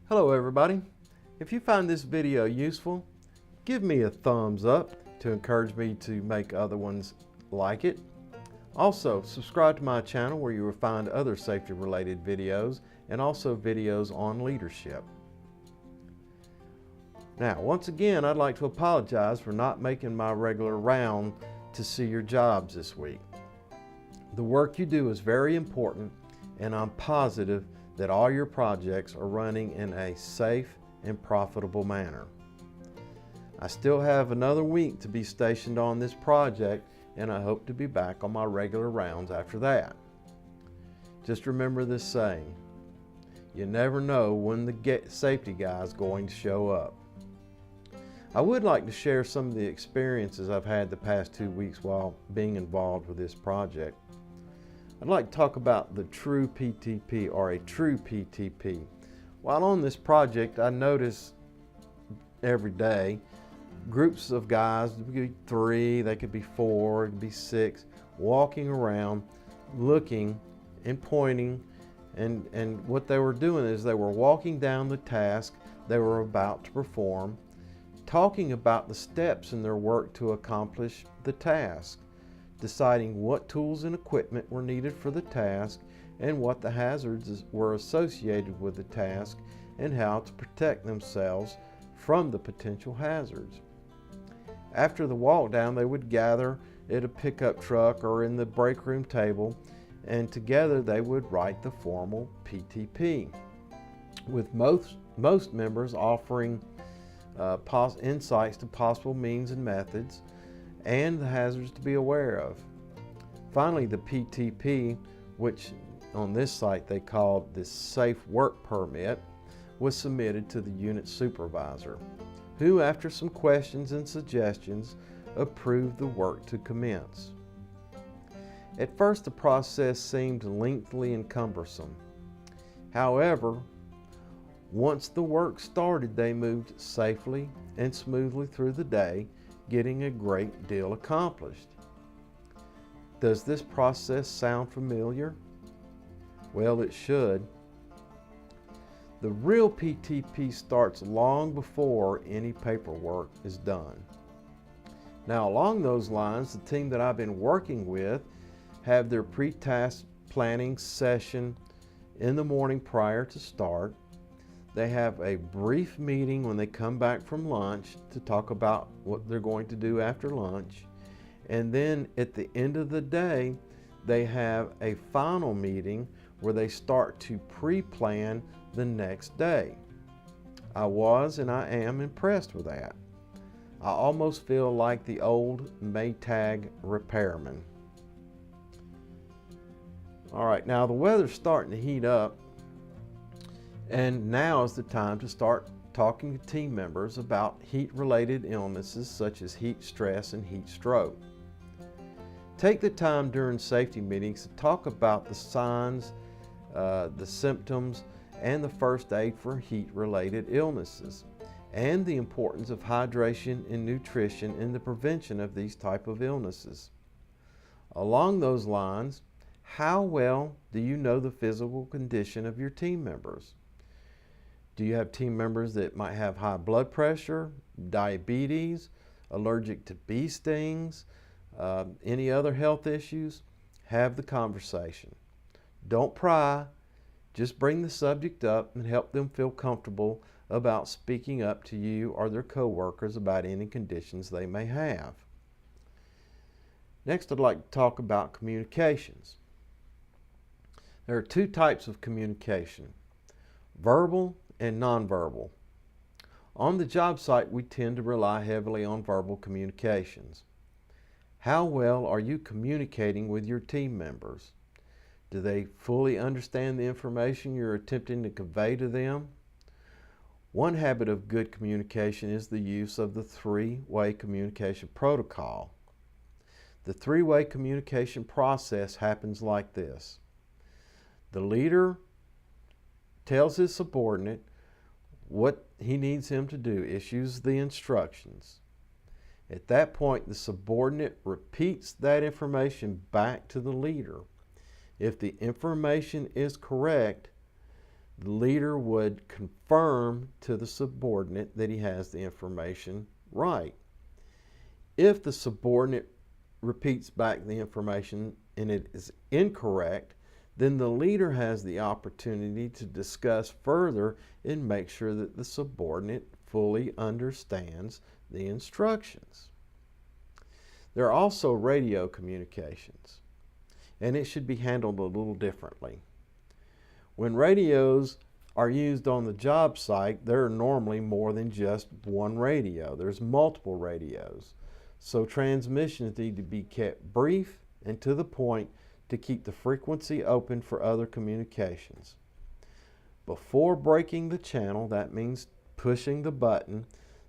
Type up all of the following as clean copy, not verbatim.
Hello everybody. If you find this video useful, give me a thumbs up to encourage me to make other ones like it. Also, subscribe to my channel where you will find other safety related videos and also videos on leadership. Now, once again, I'd like to apologize for not making my regular round to see your jobs this week. The work you do is very important, and I'm positive that all your projects are running in a safe and profitable manner. I still have another week to be stationed on this project, and I hope to be back on my regular rounds after that. Just remember this saying: you never know when the safety guy is going to show up. I would like to share some of the experiences I've had the past 2 weeks while being involved with this project. I'd like to talk about the true PTP, or a true PTP. While on this project, I notice every day groups of guys, it could be 3, they could be 4, it could be 6, walking around, looking and pointing, and what they were doing is they were walking down the task they were about to perform, talking about the steps in their work to accomplish the task, deciding what tools and equipment were needed for the task and what the hazards were associated with the task and how to protect themselves from the potential hazards. After the walk down, they would gather at a pickup truck or in the break room table, and together they would write the formal PTP, with most members offering insights to possible means and methods and the hazards to be aware of. Finally, the PTP, which on this site they called the Safe Work Permit, was submitted to the unit supervisor, who, after some questions and suggestions, approved the work to commence. At first, the process seemed lengthy and cumbersome. However, once the work started, they moved safely and smoothly through the day, getting a great deal accomplished. Does this process sound familiar? Well, it should. The real PTP starts long before any paperwork is done. Now, along those lines, the team that I've been working with have their pre-task planning session in the morning prior to start. They have a brief meeting when they come back from lunch to talk about what they're going to do after lunch. And then at the end of the day, they have a final meeting where they start to pre-plan the next day. I was and I am impressed with that. I almost feel like the old Maytag repairman. All right, now the weather's starting to heat up, and now is the time to start talking to team members about heat-related illnesses such as heat stress and heat stroke. Take the time during safety meetings to talk about the signs, the symptoms, and the first aid for heat-related illnesses, and the importance of hydration and nutrition in the prevention of these type of illnesses. Along those lines, how well do you know the physical condition of your team members? Do you have team members that might have high blood pressure, diabetes, allergic to bee stings, any other health issues? Have the conversation. Don't pry, just bring the subject up and help them feel comfortable about speaking up to you or their coworkers about any conditions they may have. Next, I'd like to talk about communications. There are 2 types of communication: verbal and nonverbal. On the job site, we tend to rely heavily on verbal communications. How well are you communicating with your team members? Do they fully understand the information you're attempting to convey to them? One habit of good communication is the use of the 3-way communication protocol. The 3-way communication process happens like this. The leader tells his subordinate what he needs him to do, issues the instructions. At that point, the subordinate repeats that information back to the leader. If the information is correct, The leader would confirm to the subordinate that he has the information right. If the subordinate repeats back the information and it is incorrect, then the leader has the opportunity to discuss further and make sure that the subordinate fully understands the instructions. There are also radio communications, and it should be handled a little differently. When radios are used on the job site, there are normally more than just one radio. There's multiple radios. So transmissions need to be kept brief and to the point to keep the frequency open for other communications. Before breaking the channel, that means pushing the button,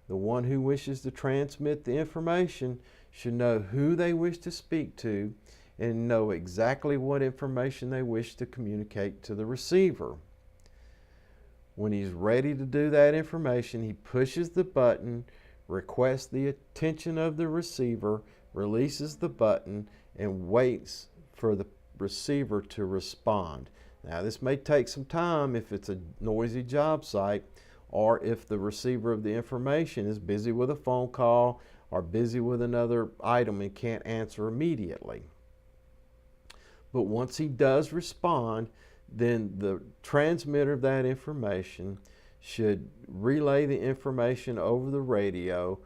the one who wishes to transmit the information should know who they wish to speak to and know exactly what information they wish to communicate to the receiver. When he's ready to do that information, he pushes the button, requests the attention of the receiver, releases the button, and waits for the receiver to respond. Now, this may take some time if it's a noisy job site, or if the receiver of the information is busy with a phone call or busy with another item and can't answer immediately. But once he does respond, then the transmitter of that information should relay the information over the radio,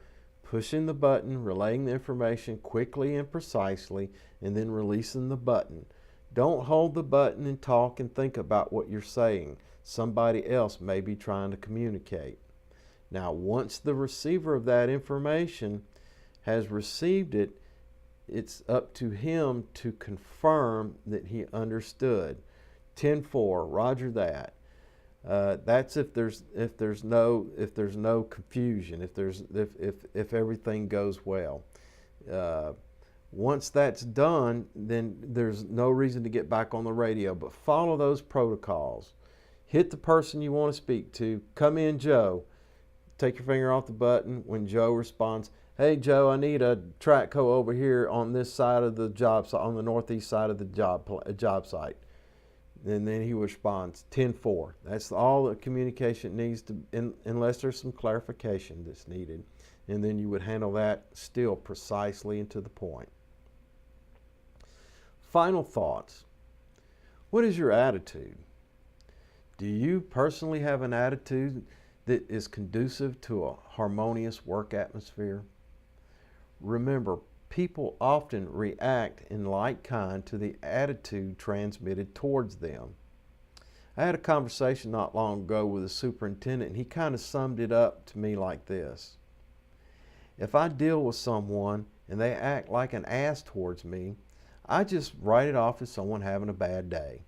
pushing the button, relaying the information quickly and precisely, and then releasing the button. Don't hold the button and talk and think about what you're saying. Somebody else may be trying to communicate. Now, once the receiver of that information has received it, it's up to him to confirm that he understood. 10-4, roger that. That's if there's no confusion, if everything goes well. Once that's done, then there's no reason to get back on the radio, but follow those protocols. Hit the person you want to speak to. Come in, Joe. Take your finger off the button. When Joe responds, hey Joe, I need a track hoe over here on this side of the job site, on the northeast side of the job site. And then he responds 10-4. That's all the communication needs to, unless there's some clarification that's needed. And then you would handle that still precisely and to the point. Final thoughts. What is your attitude? Do you personally have an attitude that is conducive to a harmonious work atmosphere? Remember, people often react in like kind to the attitude transmitted towards them. I had a conversation not long ago with a superintendent, and he kind of summed it up to me like this. If I deal with someone and they act like an ass towards me, I just write it off as someone having a bad day.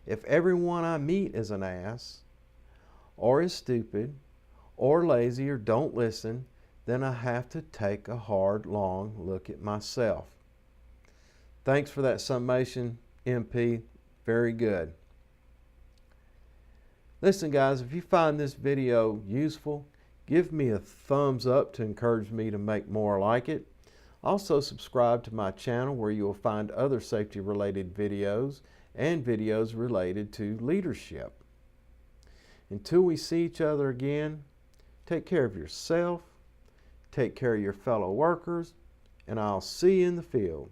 If everyone I meet is an ass, or is stupid, or lazy, or don't listen, then I have to take a hard, long look at myself. Thanks for that summation, MP. Very good. Listen, guys, if you find this video useful, give me a thumbs up to encourage me to make more like it. Also, subscribe to my channel where you will find other safety-related videos and videos related to leadership. Until we see each other again, take care of yourself, take care of your fellow workers, and I'll see you in the field.